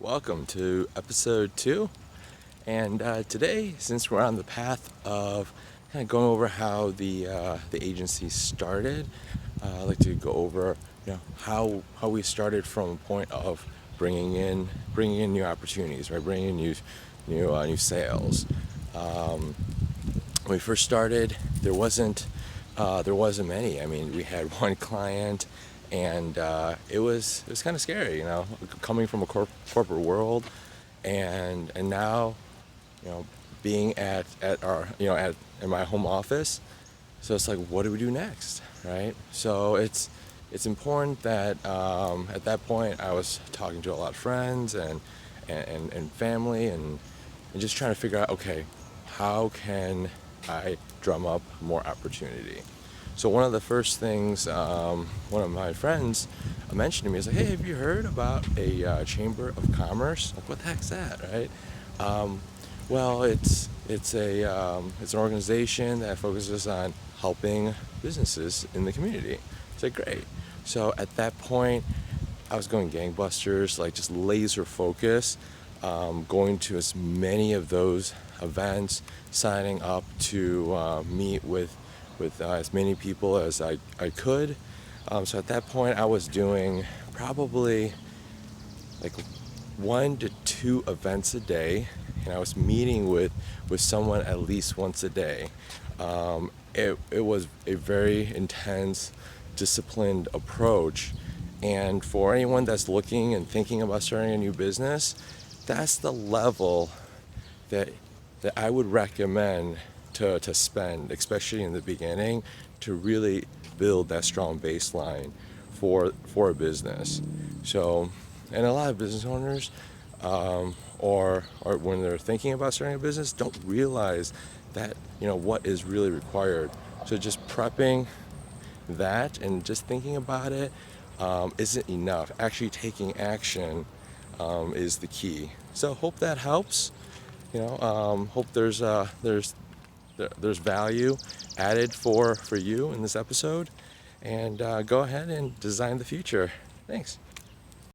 Welcome to episode 2. And today, since we're on the path of kind of going over how the agency started, I'd like to go over how we started from a point of bringing in new opportunities, right? Bringing in new sales. When we first started, there wasn't many. I mean, we had one client, and it was kind of scary, coming from a corporate world, and now, being at our at in my home office. So it's like, what do we do next, right? So it's important that at that point I was talking to a lot of friends and family, and just trying to figure out, okay, how can I drum up more opportunity? So one of the first things one of my friends mentioned to me is like, hey, have you heard about a chamber of commerce? Like, what the heck's that, right? Well, it's an organization that focuses on helping businesses in the community. It's like, great. So at that point, I was going gangbusters, like just laser focus, going to as many of those events, signing up to meet with as many people as I could. So at that point, I was doing probably like 1 to 2 events a day, and I was meeting with someone at least once a day. It was a very intense, disciplined approach. And for anyone that's looking and thinking about starting a new business, that's the level that I would recommend to spend, especially in the beginning, to really build that strong baseline for a business. So, and a lot of business owners, or when they're thinking about starting a business, don't realize that what is really required. So just prepping that and just thinking about it isn't enough. Actually taking action is the key. So hope that helps. Hope there's value added for you in this episode, and go ahead and design the future. Thanks.